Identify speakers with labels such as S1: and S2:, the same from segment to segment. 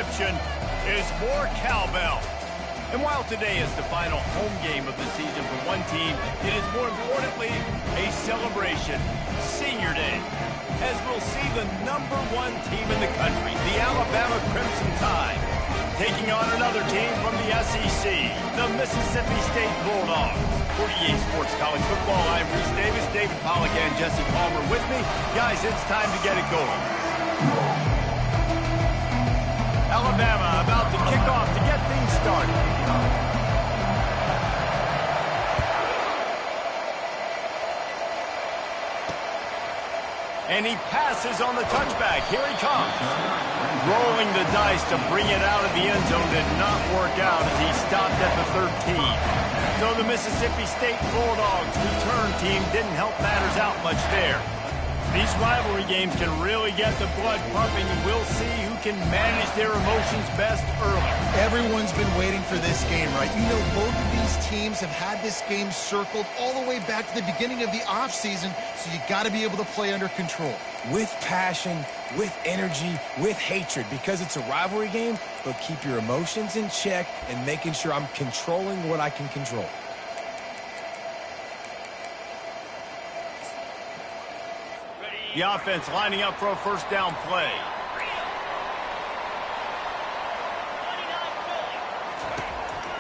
S1: prescription is more cowbell. And while today is the final home game of the season for one team, it is more importantly a celebration, Senior Day, as we'll see the #1 team in the country, the Alabama Crimson Tide, taking on another team from the SEC, the Mississippi State Bulldogs. For EA Sports College Football, I'm Reese Davis, David Pollack, and Jesse Palmer with me. Guys, it's time to get it going. Alabama about to kick off to get things started. And he passes on the touchback. Here he comes. Rolling the dice to bring it out of the end zone did not work out as he stopped at the 13. So the Mississippi State Bulldogs return team didn't help matters out much there. These rivalry games can really get the blood pumping, and we'll see who can manage their emotions best early.
S2: Everyone's been waiting for this game, right? You know, both of these teams have had this game circled all the way back to the beginning of the offseason, so you got to be able to play under control.
S3: With passion, with energy, with hatred, because it's a rivalry game, but keep your emotions in check and making sure I'm controlling what I can control.
S1: The offense lining up for a first down play.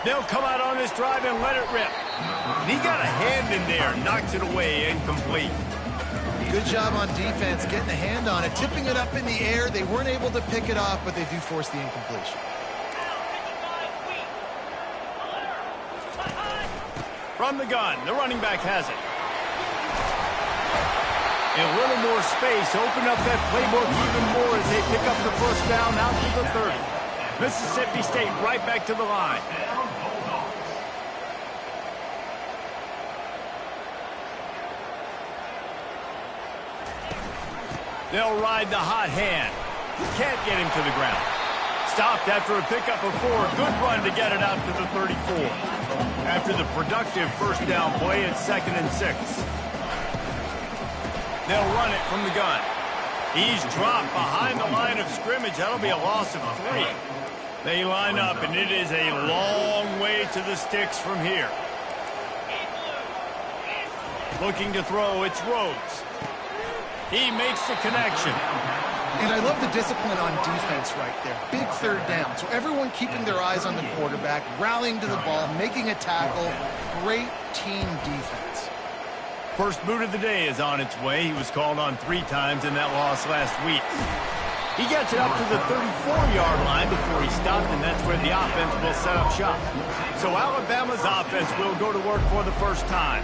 S1: They'll come out on this drive and let it rip. He got a hand in there, knocks it away, incomplete.
S2: Good job on defense getting a hand on it, tipping it up in the air. They weren't able to pick it off, but they do force the incompletion.
S1: From the gun, the running back has it. A little more space, open up that playbook even more as they pick up the first down out to the 30. Mississippi State right back to the line. They'll ride the hot hand. Can't get him to the ground. Stopped after a pickup of 4. Good run to get it out to the 34. After the productive first down play, it's 2nd and 6. They'll run it from the gun. He's dropped behind the line of scrimmage. That'll be a loss of 3. They line up, and it is a long way to the sticks from here. Looking to throw, it's Rhodes. He makes the connection.
S2: And I love the discipline on defense right there. Big third down. So everyone keeping their eyes on the quarterback, rallying to the ball, making a tackle. Great team defense.
S1: First boot of the day is on its way. He was called on 3 times in that loss last week. He gets it up to the 34-yard line before he stopped, and that's where the offense will set up shop. So Alabama's offense will go to work for the first time.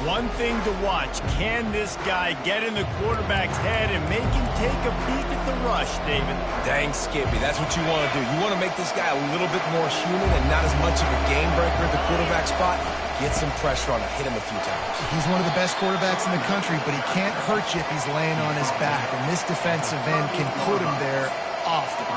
S1: One thing to watch, can this guy get in the quarterback's head and make him take a peek at the rush, David?
S3: Dang, Skippy, that's what you want to do. You want to make this guy a little bit more human and not as much of a game breaker at the quarterback spot. Get some pressure on him, hit him a few times.
S2: He's one of the best quarterbacks in the country, but he can't hurt you if he's laying on his back, and this defensive end can put him there often.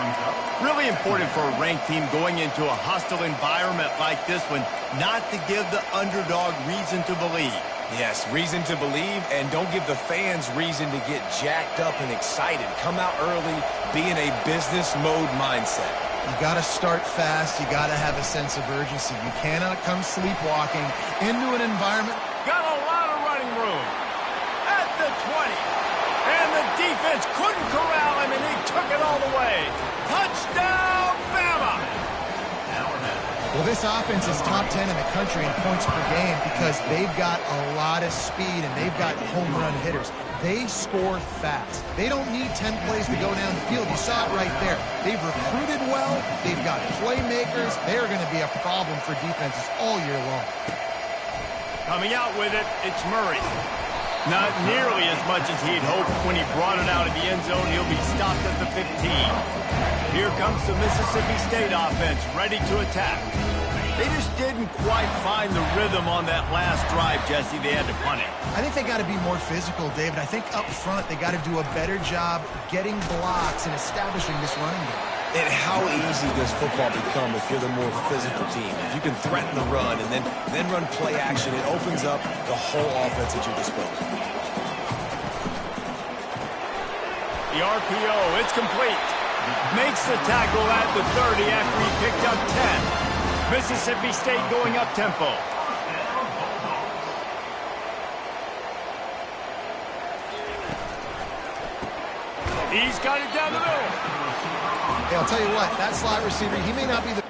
S1: Really important for a ranked team going into a hostile environment like this one, not to give the underdog reason to believe.
S3: Yes, reason to believe, and don't give the fans reason to get jacked up and excited. Come out early, be in a business mode mindset.
S2: You got to start fast. You got to have a sense of urgency. You cannot come sleepwalking into an environment.
S1: Got a lot of running room at the 20. And the defense couldn't corral him, and he took it all the way. Touchdown, Bama!
S2: Well, this offense is top 10 in the country in points per game because they've got a lot of speed and they've got home run hitters. They score fast. They don't need 10 plays to go down the field. You saw it right there. They've recruited well. They've got playmakers. They're going to be a problem for defenses all year long.
S1: Coming out with it, it's Murray. Not nearly as much as he'd hoped when he brought it out of the end zone. He'll be stopped at the 15. Here comes the Mississippi State offense, ready to attack. They just didn't quite find the rhythm on that last drive, Jesse. They had to punt it.
S2: I think they got to be more physical, David. I think up front they got to do a better job getting blocks and establishing this running game.
S3: And how easy does football become if you're the more physical team? If you can threaten the run and then run play action, it opens up the whole offense at your disposal.
S1: The RPO, it's complete. Makes the tackle at the 30 after he picked up 10. Mississippi State going up tempo. He's got it down the middle.
S2: Hey, I'll tell you what, that slot receiver, he may not be the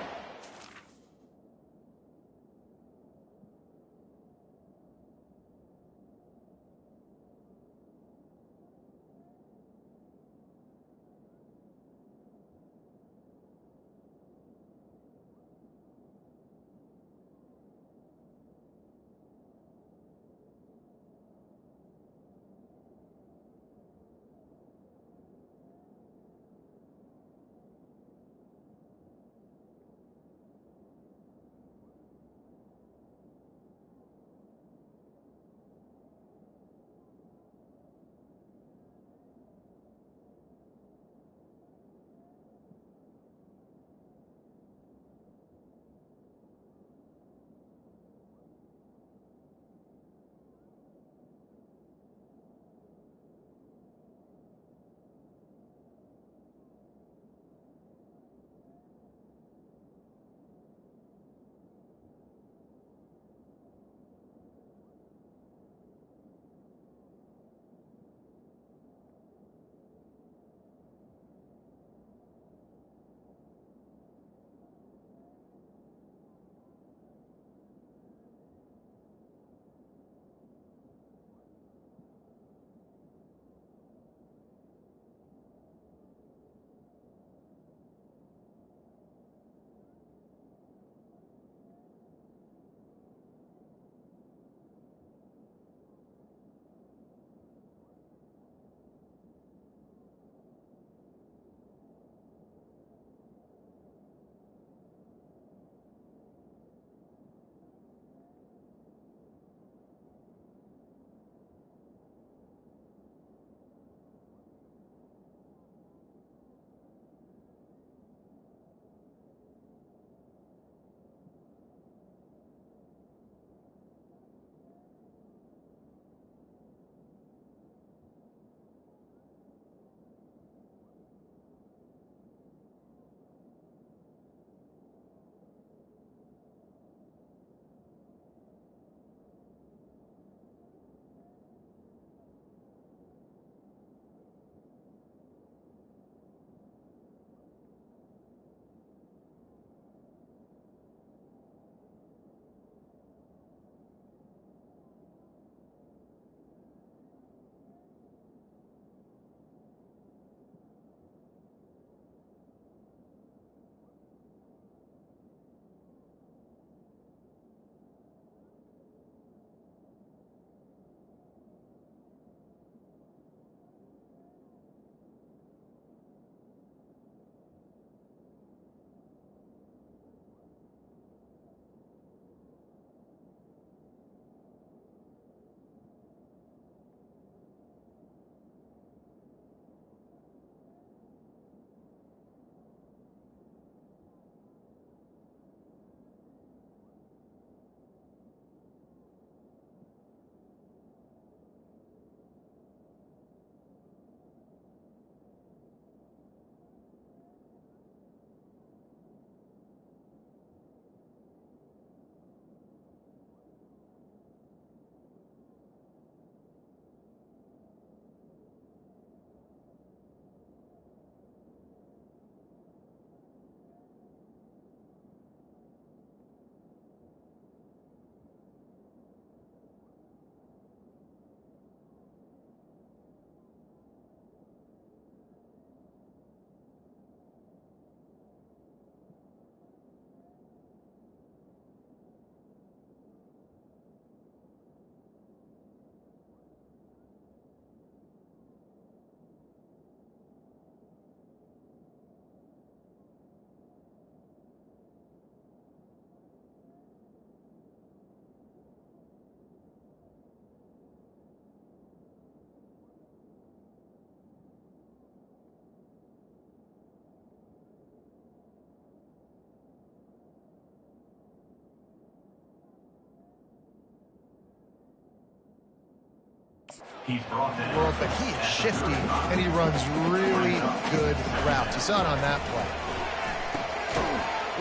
S2: World, but he is shifty, and he runs really good routes. You saw it on that play.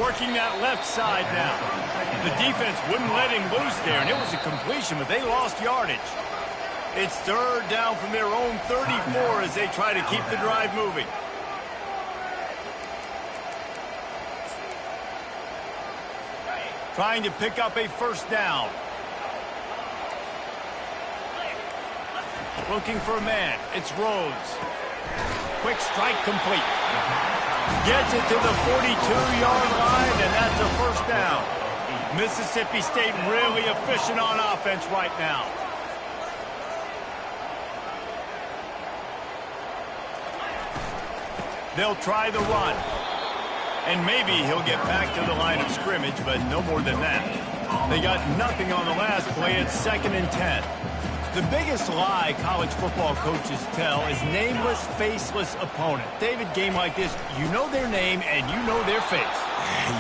S1: Working that left side now. The defense wouldn't let him loose there, and it was a completion, but they lost yardage. It's third down from their own 34 as they try to keep the drive moving. Trying to pick up a first down. Looking for a man. It's Rhodes. Quick strike complete. Gets it to the 42-yard line, and that's a first down. Mississippi State really efficient on offense right now. They'll try the run. And maybe he'll get back to the line of scrimmage, but no more than that. They got nothing on the last play. It's 2nd and 10. The biggest lie college football coaches tell is nameless, faceless opponent. David, game like this, you know their name and you know their face.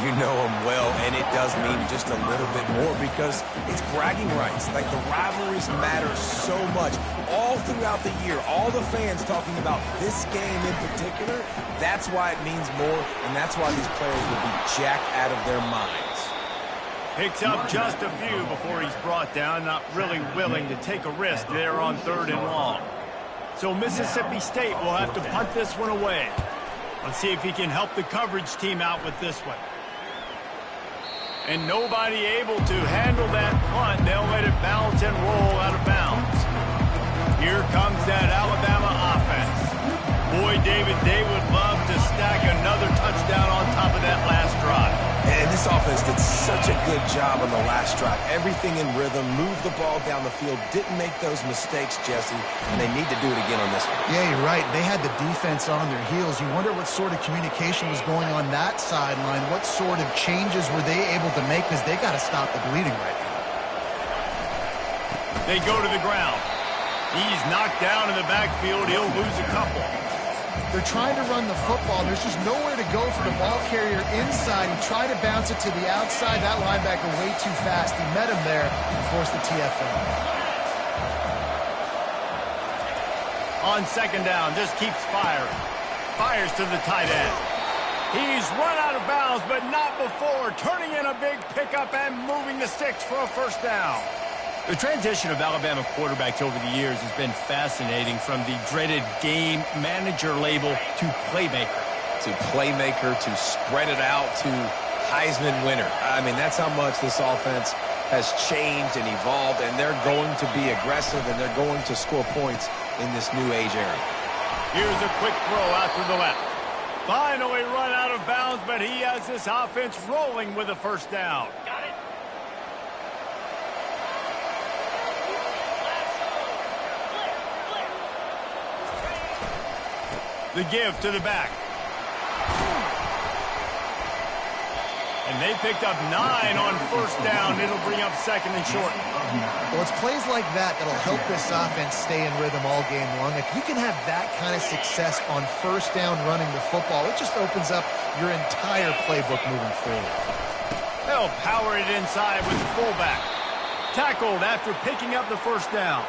S3: You know them well, and it does mean just a little bit more because it's bragging rights. Like, the rivalries matter so much. All throughout the year, all the fans talking about this game in particular, that's why it means more, and that's why these players will be jacked out of their minds.
S1: Picks up just a few before he's brought down, not really willing to take a risk there on 3rd and long. So Mississippi State will have to punt this one away. Let's see if he can help the coverage team out with this one. And nobody able to handle that punt. They'll let it bounce and roll out of bounds. Here comes that Alabama offense. Boy, David, they would love to stack another touchdown on top of that last drive.
S3: And this offense did such a good job on the last drive. Everything in rhythm, moved the ball down the field, didn't make those mistakes, Jesse, and they need to do it again on this one.
S2: Yeah, you're right. They had the defense on their heels. You wonder what sort of communication was going on that sideline. What sort of changes were they able to make, because they got to stop the bleeding right now.
S1: They go to the ground. He's knocked down in the backfield. He'll lose a couple.
S2: They're trying to run the football. There's just nowhere to go for the ball carrier inside. He tried to bounce it to the outside. That linebacker way too fast. He met him there and forced the TFL.
S1: On 2nd down, just keeps firing. Fires to the tight end. He's run out of bounds, but not before. Turning in a big pickup and moving the sticks for a first down. The transition of Alabama quarterbacks over the years has been fascinating, from the dreaded game manager label to playmaker.
S3: To playmaker, to spread it out, to Heisman winner. I mean, that's how much this offense has changed and evolved, and they're going to be aggressive, and they're going to score points in this new age era.
S1: Here's a quick throw out to the left. Finally run out of bounds, but he has this offense rolling with a first down. The give to the back. And they picked up 9 on first down. It'll bring up 2nd and short.
S2: Well, it's plays like that that'll help this offense stay in rhythm all game long. If you can have that kind of success on first down running the football, it just opens up your entire playbook moving forward.
S1: They'll power it inside with the fullback. Tackled after picking up the first down.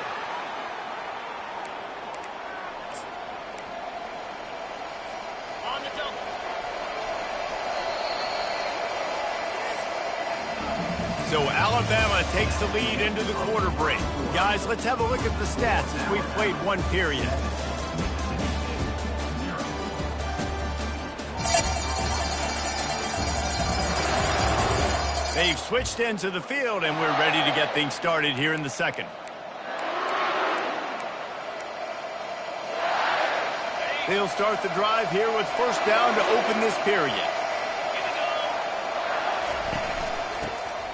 S1: So Alabama takes the lead into the quarter break. Guys, let's have a look at the stats as we've played one period. They've switched into the field, and we're ready to get things started here in the second. They'll start the drive here with first down to open this period.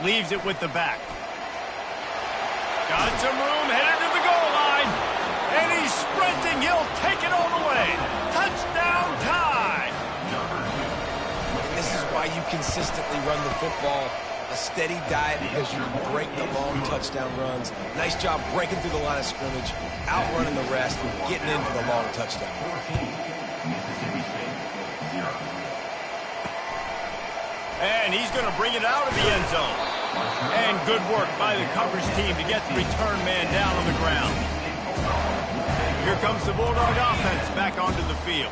S1: Leaves it with the back. Got some room, headed to the goal line. And he's sprinting. He'll take it all the way. Touchdown tie.
S3: This is why you consistently run the football. A steady diet because you break the long touchdown runs. Nice job breaking through the line of scrimmage, outrunning the rest, getting in for the long touchdown.
S1: And he's going to bring it out of the end zone. And good work by the coverage team to get the return man down on the ground. Here comes the Bulldog offense back onto the field.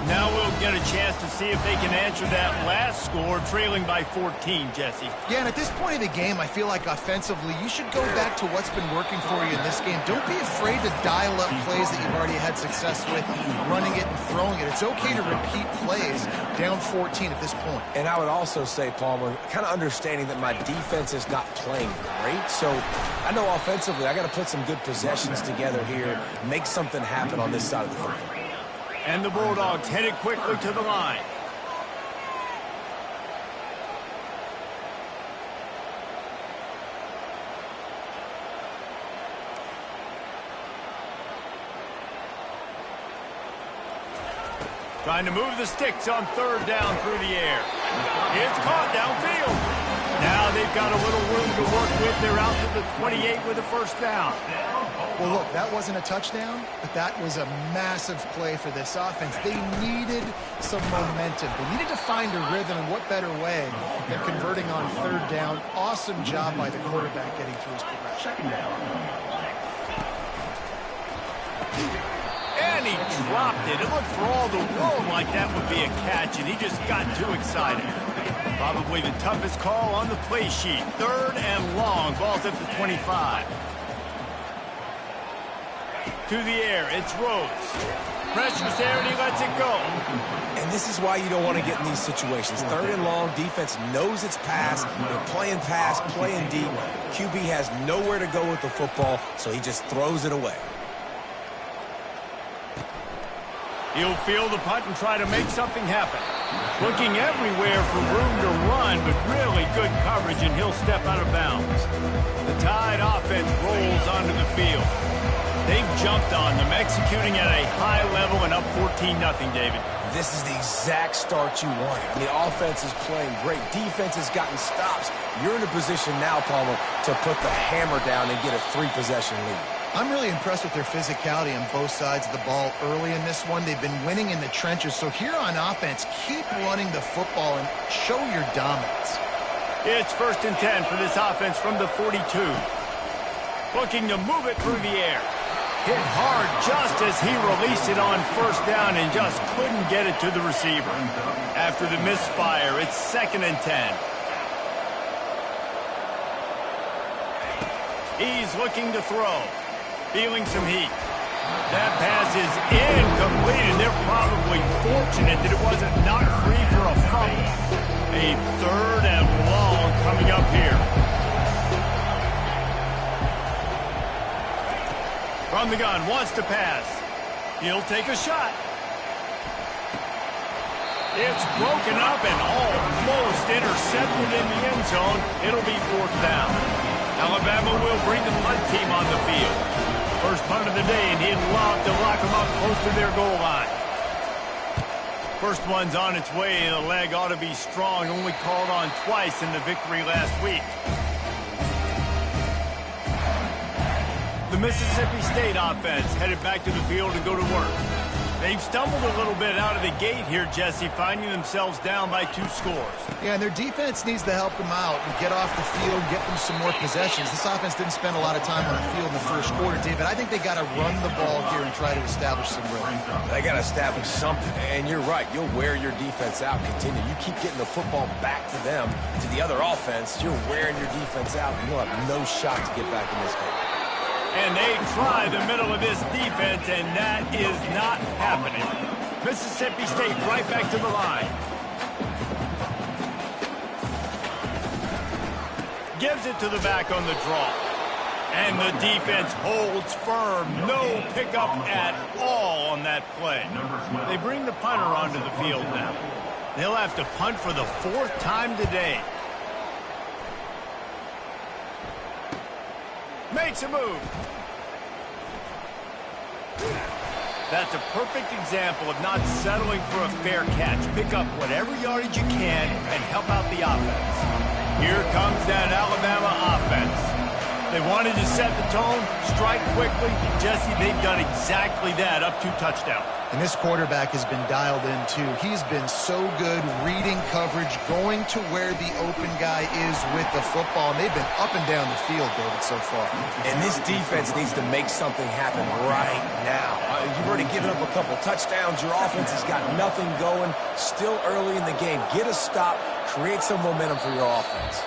S1: Now we'll get a chance to see if they can answer that last score, trailing by 14, Jesse.
S2: Yeah, and at this point of the game, I feel like offensively, you should go back to what's been working for you in this game. Don't be afraid to dial up plays that you've already had success with, running it and throwing it. It's okay to repeat plays down 14 at this point.
S3: And I would also say, Palmer, kind of understanding that my defense is not playing great, so I know offensively I got to put some good possessions together here, make something happen on this side of the football.
S1: And the Bulldogs headed quickly to the line. Trying to move the sticks on third down through the air. It's caught downfield. Now they've got a little room to work with. They're out to the 28 with a first down.
S2: Well, look, that wasn't a touchdown, but that was a massive play for this offense. They needed some momentum. They needed to find a rhythm, and what better way than converting on third down. Awesome job by the quarterback getting through his progression.
S1: And he dropped it. It looked for all the world like that would be a catch, and he just got too excited. Probably the toughest call on the play sheet. Third and long. Ball's at the 25. To the air, it's Rhodes. Pressure's there, and he lets it go.
S3: And this is why you don't want to get in these situations. Third and long, defense knows it's pass. They're playing pass, playing deep. QB has nowhere to go with the football, so he just throws it away.
S1: He'll field the punt and try to make something happen. Looking everywhere for room to run, but really good coverage, and he'll step out of bounds. The Tide offense rolls onto the field. They've jumped on them, executing at a high level and up 14-0, David.
S3: This is the exact start you wanted. The offense is playing great. Defense has gotten stops. You're in a position now, Palmer, to put the hammer down and get a 3-possession lead.
S2: I'm really impressed with their physicality on both sides of the ball early in this one. They've been winning in the trenches. So here on offense, keep running the football and show your dominance.
S1: It's 1st and 10 for this offense from the 42. Looking to move it through the air. Hit hard just as he released it on first down and just couldn't get it to the receiver. After the misfire, it's 2nd and 10. He's looking to throw. Feeling some heat. That pass is incomplete, and they're probably fortunate that it wasn't knocked free for a fumble. A 3rd and long coming up here. From the gun, wants to pass. He'll take a shot. It's broken up and almost intercepted in the end zone. It'll be 4th down. Alabama will bring the punt team on the field. First punt of the day, and he'd love to lock them up close to their goal line. First one's on its way, and the leg ought to be strong. Only called on twice in the victory last week. The Mississippi State offense headed back to the field to go to work. They've stumbled a little bit out of the gate here, Jesse, finding themselves down by 2 scores.
S2: Yeah, and their defense needs to help them out and get off the field, get them some more possessions. This offense didn't spend a lot of time on the field in the first quarter, David. I think they got to run the ball here and try to establish some rhythm.
S3: They got to establish something, and you're right. You'll wear your defense out. Continue. You keep getting the football back to them, to the other offense. You're wearing your defense out, and you'll have no shot to get back in this game.
S1: And they try the middle of this defense, and that is not happening. Mississippi State right back to the line. Gives it to the back on the draw. And the defense holds firm. No pickup at all on that play. They bring the punter onto the field now. They'll have to punt for the 4th time today. Makes a move. That's a perfect example of not settling for a fair catch. Pick up whatever yardage you can and help out the offense. Here comes that Alabama offense. They wanted to set the tone, strike quickly. Jesse, they've done exactly that, up 2 touchdowns.
S2: And this quarterback has been dialed in, too. He's been so good reading coverage, going to where the open guy is with the football. And they've been up and down the field, David, so far.
S3: And this defense needs to make something happen right now. You've already given up a couple touchdowns. Your offense has got nothing going. Still early in the game. Get a stop. Create some momentum for your offense.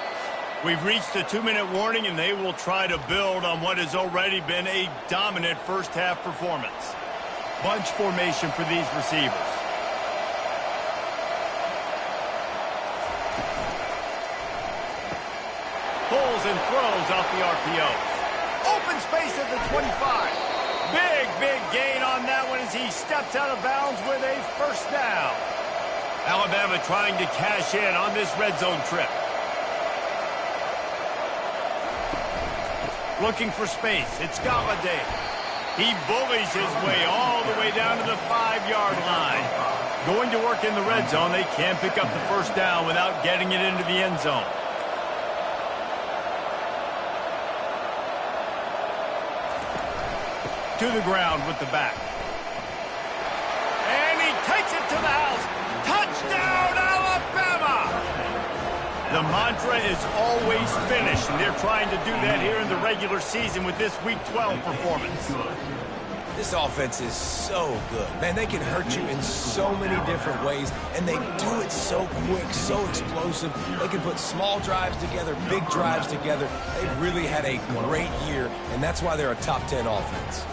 S1: We've reached the 2-minute warning, and they will try to build on what has already been a dominant first-half performance. Bunch formation for these receivers. Pulls and throws off the RPO. Open space at the 25. Big gain on that one as he steps out of bounds with a first down. Alabama trying to cash in on this red zone trip. Looking for space. It's Galladay. He bullies his way all the way down to the 5-yard line. Going to work in the red zone. They can't pick up the first down without getting it into the end zone. To the ground with the back. And he takes it to the house. Touchdown, Alabama! The mantra is always finish, and they're trying to do that here in the regular season with this Week 12 performance.
S3: This offense is so good. Man, they can hurt you in so many different ways, and they do it so quick, so explosive. They can put small drives together, big drives together. They've really had a great year, and that's why they're a top 10 offense.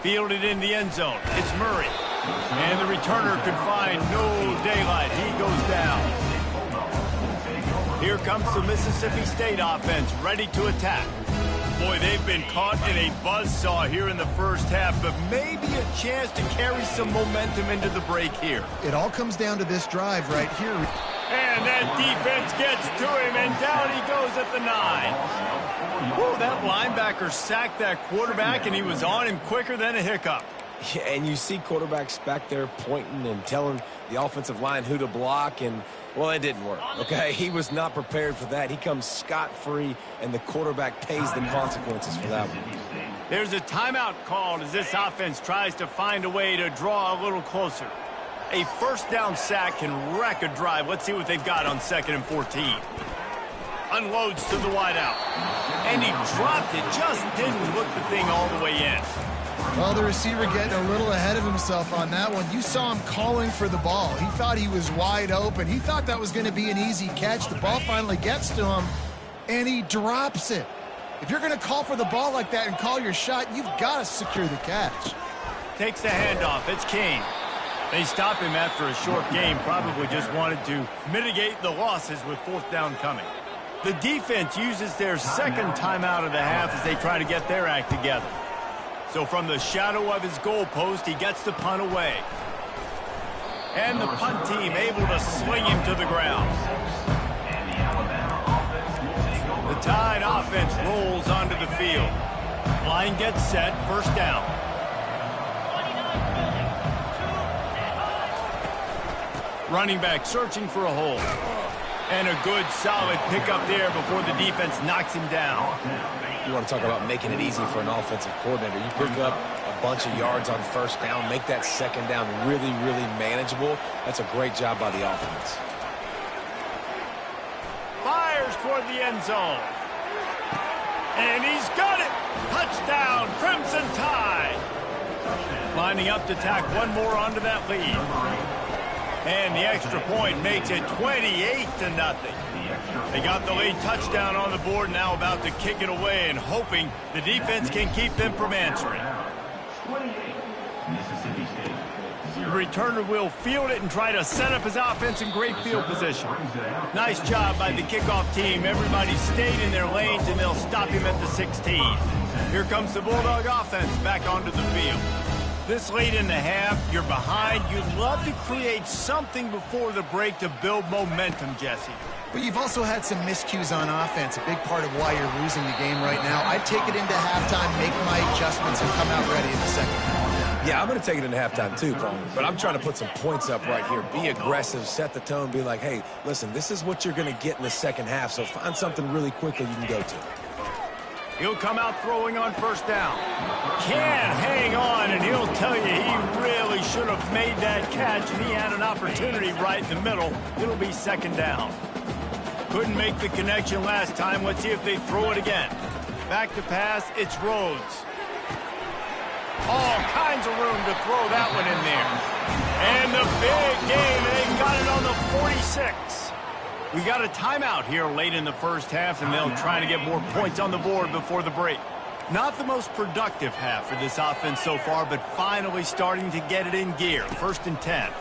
S1: Fielded in the end zone. It's Murray. And the returner could find no daylight. He goes down. Here comes the Mississippi State offense, ready to attack. Boy, they've been caught in a buzzsaw here in the first half, but maybe a chance to carry some momentum into the break here.
S2: It all comes down to this drive right here.
S1: And that defense gets to him, and down he goes at the 9. Whoa, that linebacker sacked that quarterback, and he was on him quicker than a hiccup.
S3: Yeah, and you see quarterbacks back there pointing and telling the offensive line who to block, and, well, it didn't work, okay? He was not prepared for that. He comes scot-free, and the quarterback pays the consequences for that one.
S1: There's a timeout called as this offense tries to find a way to draw a little closer. A first down sack can wreck a drive. Let's see what they've got on 2nd and 14. Unloads to the wideout. And he dropped it. Just didn't look the thing all the way in.
S2: Well, the receiver getting a little ahead of himself on that one. You saw him calling for the ball. He thought he was wide open. He thought that was going to be an easy catch. The ball finally gets to him, and he drops it. If you're going to call for the ball like that and call your shot, you've got to secure the catch.
S1: Takes the handoff. It's Kane. They stop him after a short game. Probably just wanted to mitigate the losses with 4th down coming. The defense uses their 2nd timeout of the half as they try to get their act together. So from the shadow of his goalpost, he gets the punt away. And the punt team able to sling him to the ground. The Tide offense rolls onto the field. Line gets set, first down. Running back searching for a hole. And a good, solid pickup there before the defense knocks him down.
S3: You want to talk about making it easy for an offensive coordinator. You pick up a bunch of yards on first down, make that 2nd down really, really manageable. That's a great job by the offense.
S1: Fires toward the end zone. And he's got it. Touchdown, Crimson Tide. Lining up to tack one more onto that lead. And the extra point makes it 28-0. They got the lead touchdown on the board, now about to kick it away and hoping the defense can keep them from answering. The returner will field it and try to set up his offense in great field position. Nice job by the kickoff team. Everybody stayed in their lanes, and they'll stop him at the 16. Here comes the Bulldog offense back onto the field. This late in the half, you're behind. You'd love to create something before the break to build momentum, Jesse.
S2: But you've also had some miscues on offense, a big part of why you're losing the game right now. I'd take it into halftime, make my adjustments, and come out ready in the 2nd half.
S3: Yeah, I'm going to take it into halftime too, Paul. But I'm trying to put some points up right here. Be aggressive, set the tone, be like, hey, listen, this is what you're going to get in the second half, so find something really quickly you can go to.
S1: He'll come out throwing on first down. Can't hang on, and he'll tell you he really should have made that catch, and he had an opportunity right in the middle. It'll be second down. Couldn't make the connection last time. Let's see if they throw it again. Back to pass, it's Rhodes. All kinds of room to throw that one in there. And the big game, they got it on the 46. We got a timeout here late in the first half, and they'll try to get more points on the board before the break. Not the most productive half for this offense so far, but finally starting to get it in gear. 1st and 10.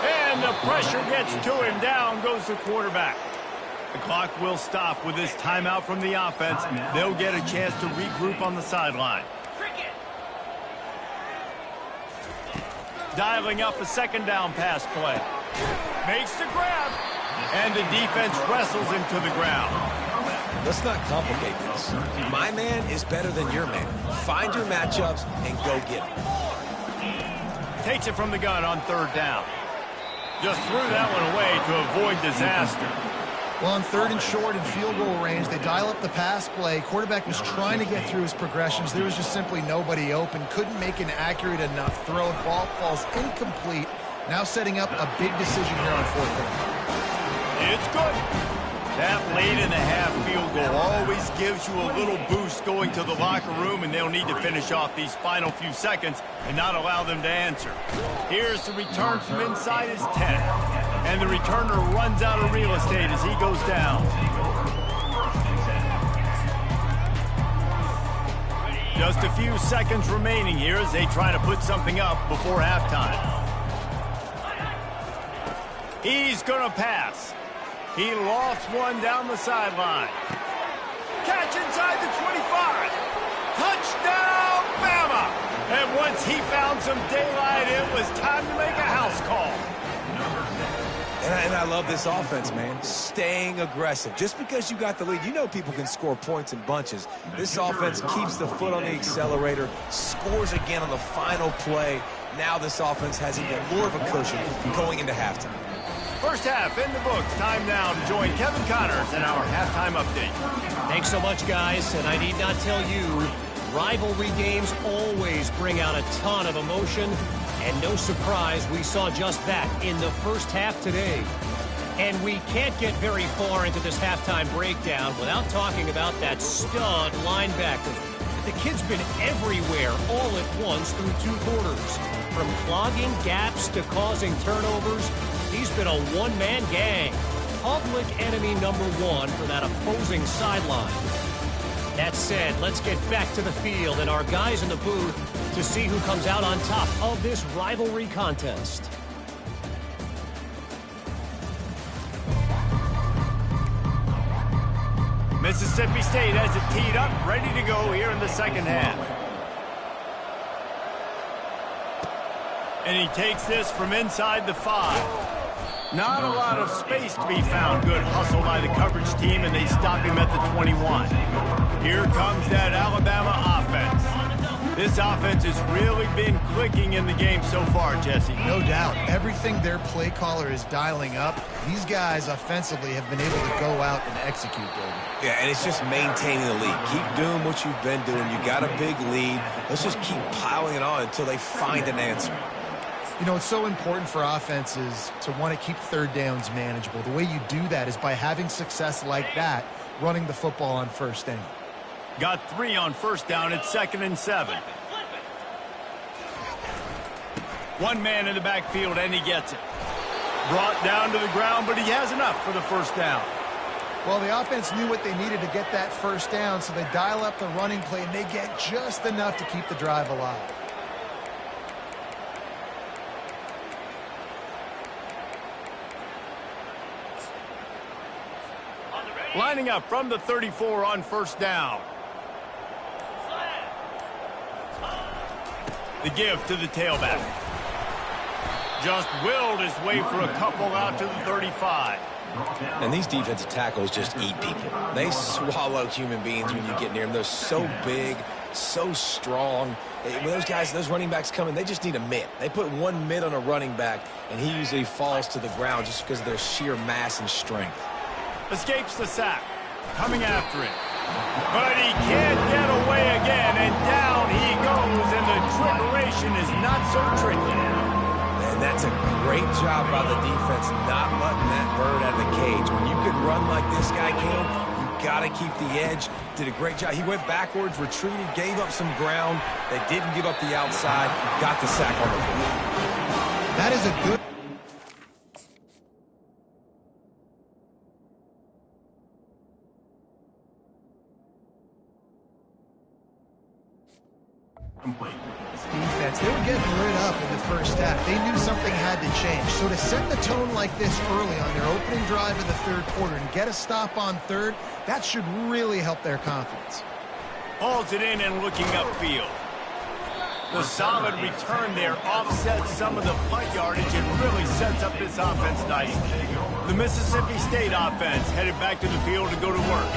S1: And the pressure gets to him. Down goes the quarterback. The clock will stop with this timeout from the offense. They'll get a chance to regroup on the sideline. Dialing up a second down pass play. Makes the grab. And the defense wrestles him to the ground.
S3: Let's not complicate this. My man is better than your man. Find your matchups and go get them.
S1: Takes it from the gun on 3rd down. Just threw that one away to avoid disaster.
S2: Well, on 3rd and short and field goal range, they dial up the pass play. Quarterback was trying to get through his progressions. There was just simply nobody open. Couldn't make an accurate enough throw. Ball falls incomplete. Now setting up a big decision here on 4th down.
S1: It's good. That late in the half field goal always gives you a little boost going to the locker room, and they'll need to finish off these final few seconds and not allow them to answer. Here's the return from inside his 10. And the returner runs out of real estate as he goes down. Just a few seconds remaining here as they try to put something up before halftime. He's going to pass. He lofts one down the sideline. Catch inside the 25. Touchdown, Bama! And once he found some daylight, it was time to make a house call.
S3: And I love this offense, man. Staying aggressive. Just because you got the lead, you know people can score points in bunches. This offense keeps the foot on the accelerator, scores again on the final play. Now this offense has even more of a cushion going into halftime.
S1: First half in the books. Time now to join Kevin Connors in our halftime update.
S4: Thanks so much, guys. And I need not tell you, rivalry games always bring out a ton of emotion. And no surprise, we saw just that in the first half today. And we can't get very far into this halftime breakdown without talking about that stud linebacker. The kid's been everywhere all at once through 2 quarters. From clogging gaps to causing turnovers, he's been a one-man gang. Public enemy number 1 for that opposing sideline. That said, let's get back to the field and our guys in the booth to see who comes out on top of this rivalry contest.
S1: Mississippi State has it teed up, ready to go here in the second half. And he takes this from inside the 5. Not a lot of space to be found. Good hustle by the coverage team, and they stop him at the 21. Here comes that Alabama offense. This offense has really been clicking in the game so far, Jesse.
S2: No doubt. Everything their play caller is dialing up, these guys offensively have been able to go out and execute, David.
S3: Yeah, and it's just maintaining the lead. Keep doing what you've been doing. You got a big lead. Let's just keep piling it on until they find an answer.
S2: You know, it's so important for offenses to want to keep 3rd downs manageable. The way you do that is by having success like that, running the football on 1st down.
S1: Got 3 on 1st down. It's 2nd and 7. One man in the backfield, and he gets it. Brought down to the ground, but he has enough for the 1st down.
S2: Well, the offense knew what they needed to get that 1st down, so they dial up the running play, and they get just enough to keep the drive alive.
S1: Lining up from the 34 on 1st down. The give to the tailback. Just willed his way for a couple out to the 35.
S3: And these defensive tackles just eat people. They swallow human beings when you get near them. They're so big, so strong. When those running backs come in, they just need a mid. They put one mid on a running back, and he usually falls to the ground just because of their sheer mass and strength.
S1: Escapes the sack. Coming after it. But he can't get away again, and down he goes, and the trickeration is not so tricky.
S3: And that's a great job by the defense, not letting that bird out of the cage. When you can run like this guy can, you got to keep the edge. Did a great job. He went backwards, retreated, gave up some ground. They didn't give up the outside, got the sack on the field.
S2: That is a good... defense. They were getting lit up in the first half. They knew something had to change. So to set the tone like this early on their opening drive of the third quarter and get a stop on third, that should really help their confidence.
S1: Hauls it in and looking upfield. The solid return there offsets some of the punt yardage and really sets up this offense nicely. The Mississippi State offense headed back to the field to go to work.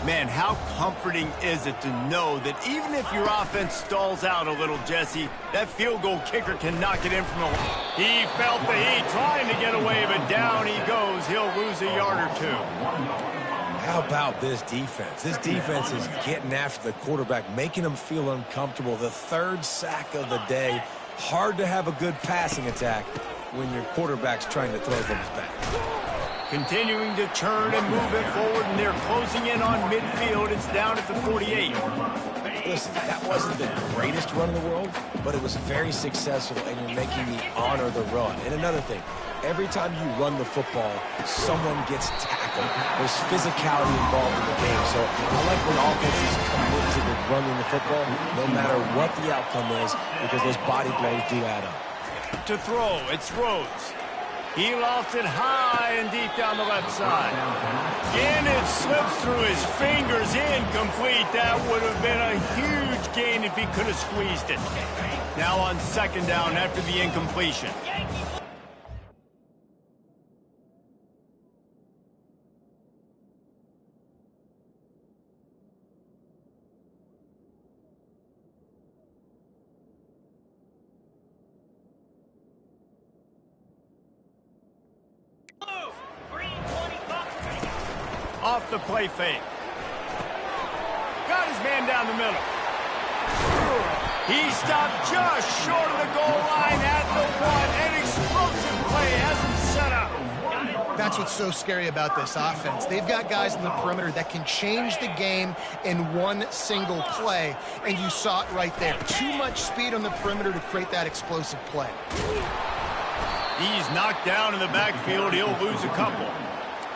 S1: Man, how comforting is it to know that even if your offense stalls out a little, Jesse, that field goal kicker can knock it in from the... He felt the heat trying to get away, but down he goes. He'll lose a yard or two.
S3: How about this defense? This defense is getting after the quarterback, making him feel uncomfortable. The third sack of the day. Hard to have a good passing attack when your quarterback's trying to throw from his back.
S1: Continuing to turn and move it forward, and they're closing in on midfield. It's down at the 48.
S3: Listen, that wasn't the greatest run in the world, but it was very successful, and you're making me honor the run. And another thing, every time you run the football, someone gets tackled. There's physicality involved in the game. So I like when offenses commit to the running the football, no matter what the outcome is, because those body blows do add up.
S1: To throw, it's Rhodes. He lofts it high and deep down the left side. And it slips through his fingers, incomplete. That would have been a huge gain if he could have squeezed it. Now on second down after the incompletion. Off the play fake. Got his man down the middle. He stopped just short of the goal line at the one. An explosive play has him set up.
S2: That's what's so scary about this offense. They've got guys in the perimeter that can change the game in one single play, and you saw it right there. Too much speed on the perimeter to create that explosive play.
S1: He's knocked down in the backfield. He'll lose a couple.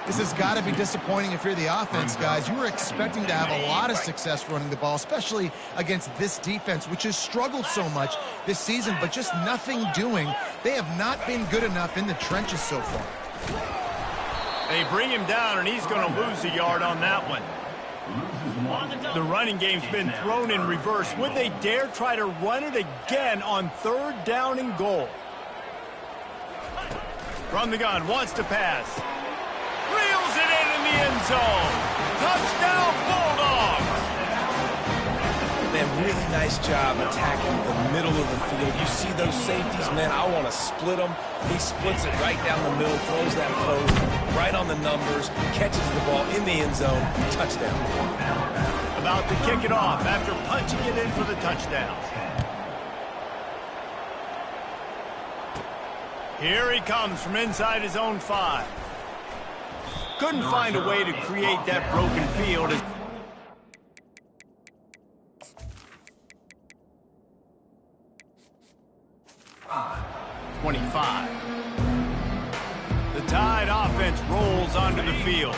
S2: This has got to be disappointing if you're the offense, guys. You were expecting to have a lot of success running the ball, especially against this defense, which has struggled so much this season, but just nothing doing. They have not been good enough in the trenches so far.
S1: They bring him down, and he's going to lose a yard on that one. The running game's been thrown in reverse. Would they dare try to run it again on third down and goal? From the gun, wants to pass. Reels it in the end zone. Touchdown, Bulldogs.
S3: Man, really nice job attacking the middle of the field. You see those safeties, man, I want to split them. He splits it right down the middle, throws that post, right on the numbers, catches the ball in the end zone, touchdown.
S1: About to kick it off after punching it in for the touchdown. Here he comes from inside his own 5. Couldn't find a way to create that broken field. 25. The Tide offense rolls onto the field.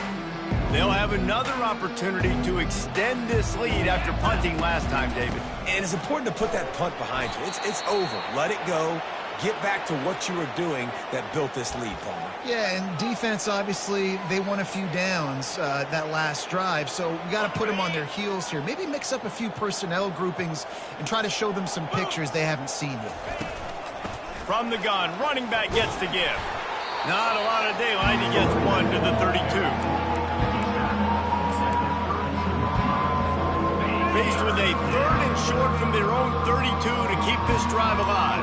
S1: They'll have another opportunity to extend this lead after punting last time, David.
S3: And it's important to put that punt behind you. It's over. Let it go. Get back to what you were doing that built this lead, Palmer.
S2: Yeah, and defense, obviously, they won a few downs that last drive, so we got to put them on their heels here. Maybe mix up a few personnel groupings and try to show them some pictures they haven't seen yet.
S1: From the gun, running back gets to give. Not a lot of daylight. He gets one to the 32. faced with a 3rd and short from their own 32 to keep this drive alive.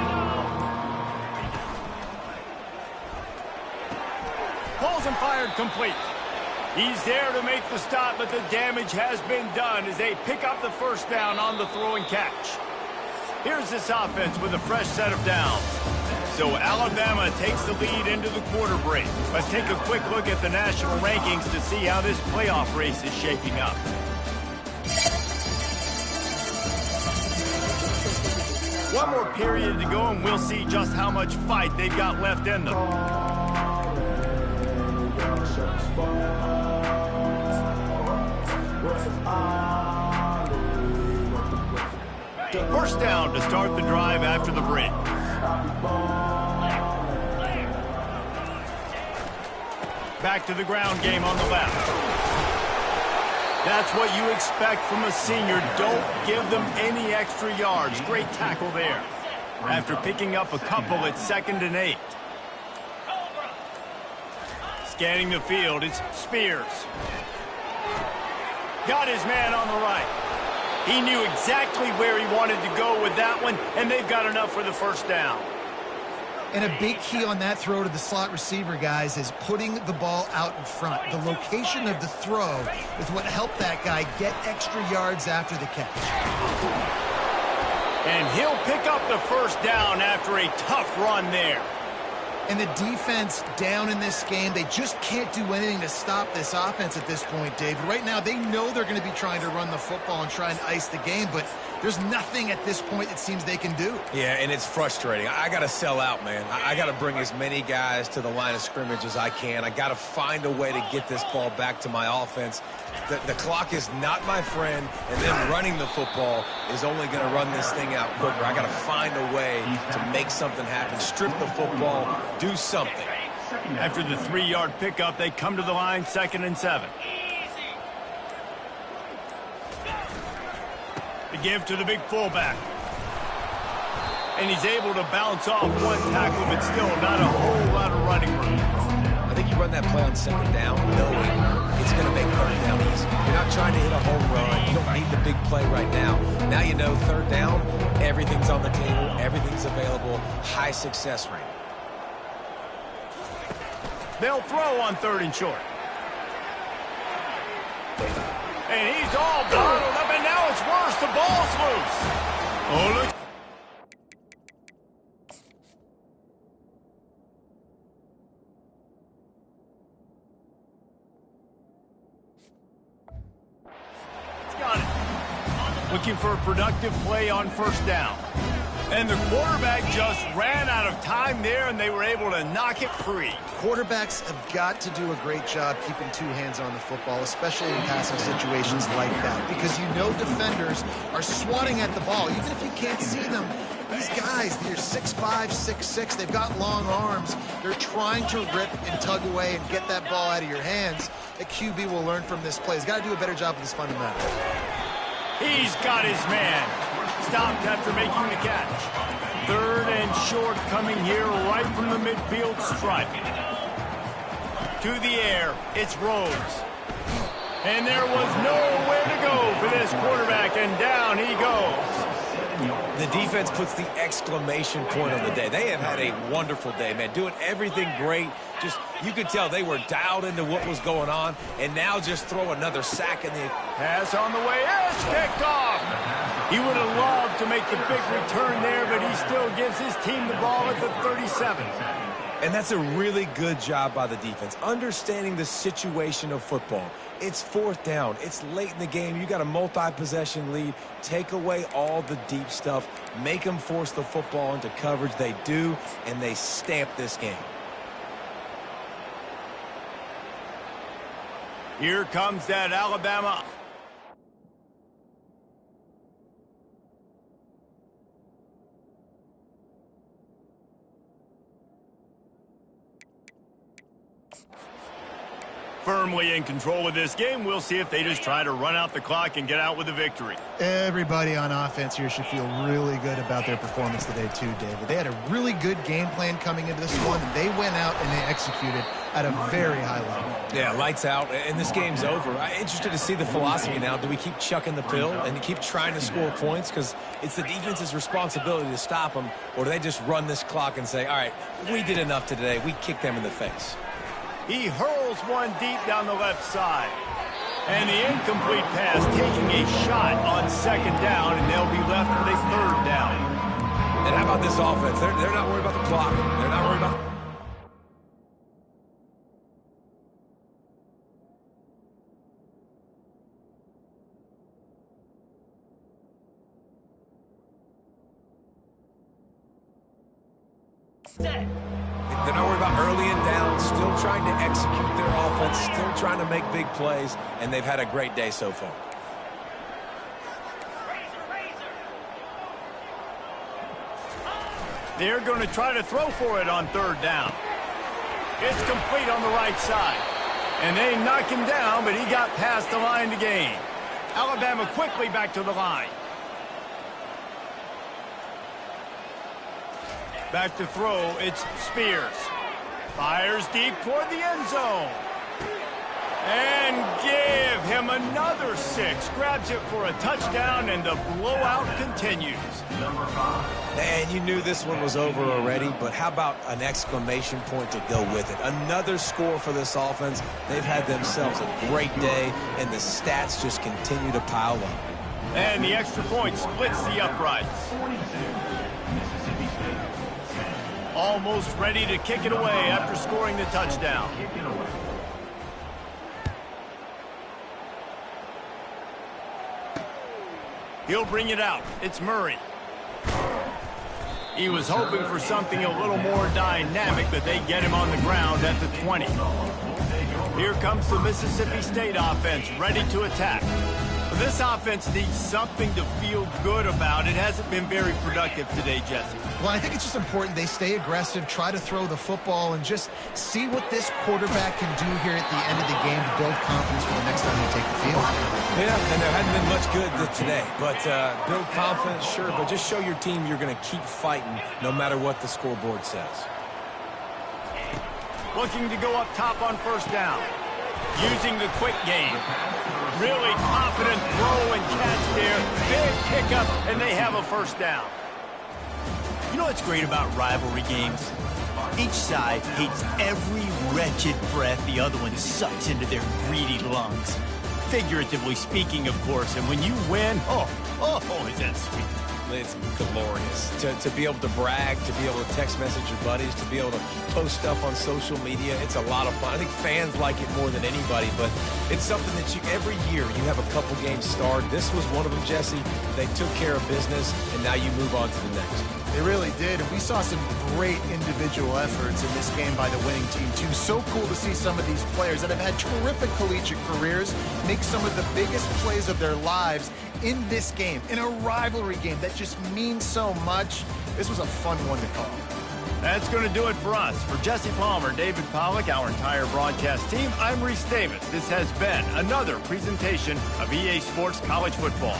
S1: Pulls and fired complete. He's there to make the stop, but the damage has been done as they pick up the first down on the throw and catch. Here's this offense with a fresh set of downs. So Alabama takes the lead into the quarter break. Let's take a quick look at the national rankings to see how this playoff race is shaping up. One more period to go, and we'll see just how much fight they've got left in them. First down to start the drive after the break. Back to the ground game on the left. That's what you expect from a senior. Don't give them any extra yards. Great tackle there. After picking up a couple, it's 2nd and 8. Scanning the field, it's Spears. Got his man on the right. He knew exactly where he wanted to go with that one, and they've got enough for the first down.
S2: And a big key on that throw to the slot receiver, guys, is putting the ball out in front. The location of the throw is what helped that guy get extra yards after the catch.
S1: And he'll pick up the first down after a tough run there.
S2: And the defense down in this game, they just can't do anything to stop this offense at this point, David. Right now, they know they're going to be trying to run the football and try and ice the game, but there's nothing at this point it seems they can do.
S3: Yeah, and it's frustrating. I got to sell out, man. I got to bring as many guys to the line of scrimmage as I can. I got to find a way to get this ball back to my offense. The clock is not my friend, and then running the football is only going to run this thing out quicker. I got to find a way to make something happen, strip the football, do something.
S1: After the 3-yard pickup, they come to the line 2nd and 7. The give to the big fullback. And he's able to bounce off one tackle, but still not a whole lot of running room.
S3: I think you run that play on 2nd down knowing it's going to make 3rd down easy. You're not trying to hit a home run. You don't need the big play right now. Now you know 3rd down, everything's on the table, everything's available, high success rate.
S1: They'll throw on 3rd and short. And he's all bottled up, and now it's worse. The ball's loose. Oh, look. It's got it. Looking for a productive play on 1st down. And the quarterback just ran out of time there, and they were able to knock it free.
S2: Quarterbacks have got to do a great job keeping 2 hands on the football, especially in passing situations like that, because you know defenders are swatting at the ball. Even if you can't see them, these guys, they're 6'5", 6'6", they've got long arms. They're trying to rip and tug away and get that ball out of your hands. The QB will learn from this play. He's got to do a better job of this fundamental.
S1: He's got his man. Stopped after making the catch. 3rd and short coming here right from the midfield stripe. To the air, it's Rhodes. And there was nowhere to go for this quarterback, and down he goes.
S3: The defense puts the exclamation point on the day. They have had a wonderful day, man. Doing everything great. Just, you could tell they were dialed into what was going on, and now just throw another sack in the...
S1: Pass on the way, it's picked off. He would have loved to make the big return there, but he still gives his team the ball at the 37.
S3: And that's a really good job by the defense, understanding the situation of football. It's 4th down. It's late in the game. You got a multi-possession lead. Take away all the deep stuff. Make them force the football into coverage. They do, and they stamp this game.
S1: Here comes that Alabama. firmly in control of this game. We'll see if they just try to run out the clock and get out with a victory.
S2: Everybody on offense here should feel really good about their performance today too, David. They had a really good game plan coming into this one, and they went out and they executed at a very high level.
S3: Yeah, lights out, and this game's over. I'm interested to see the philosophy now. Do we keep chucking the pill and keep trying to score points? Because it's the defense's responsibility to stop them, or do they just run this clock and say, all right, we did enough today. We kicked them in the face.
S1: He hurls one deep down the left side. And the incomplete pass taking a shot on second down, and they'll be left with a third down.
S3: And how about this offense? They're not worried about the clock. They're not worried about... They're not worried about early and down, still trying to execute their offense, still trying to make big plays, and they've had a great day so far.
S1: They're going to try to throw for it on third down. It's complete on the right side. And they knock him down, but he got past the line to gain. Alabama quickly back to the line. Back to throw, it's Spears. Fires deep toward the end zone. And give him another 6. Grabs it for a touchdown, and the blowout continues.
S3: And you knew this one was over already, but how about an exclamation point to go with it? Another score for this offense. They've had themselves a great day, and the stats just continue to pile up.
S1: And the extra point splits the uprights. Almost ready to kick it away after scoring the touchdown. He'll bring it out. It's Murray. He was hoping for something a little more dynamic, but they get him on the ground at the 20. Here comes the Mississippi State offense, ready to attack. This offense needs something to feel good about. It hasn't been very productive today, Jesse.
S2: Well, I think it's just important they stay aggressive, try to throw the football, and just see what this quarterback can do here at the end of the game to build confidence for the next time they take the field.
S3: Yeah, and there hadn't been much good today. But build confidence, sure, but just show your team you're going to keep fighting no matter what the scoreboard says.
S1: Looking to go up top on first down. Using the quick game. Really confident throw and catch there. Big pickup, and they have a first down. You know what's great about rivalry games? Each side hates every wretched breath the other one sucks into their greedy lungs. Figuratively speaking, of course, and when you win, oh, is that sweet.
S3: It's glorious. To be able to brag, to be able to text message your buddies, to be able to post stuff on social media, it's a lot of fun. I think fans like it more than anybody, but it's something that every year you have a couple games starred. This was one of them, Jesse. They took care of business, and now you move on to the next.
S2: They really did, and we saw some great individual efforts in this game by the winning team, too. So cool to see some of these players that have had terrific collegiate careers make some of the biggest plays of their lives in this game, in a rivalry game that just means so much. This was a fun one to call.
S1: That's going to do it for us. For Jesse Palmer, David Pollack, our entire broadcast team, I'm Reese Davis. This has been another presentation of EA Sports College Football.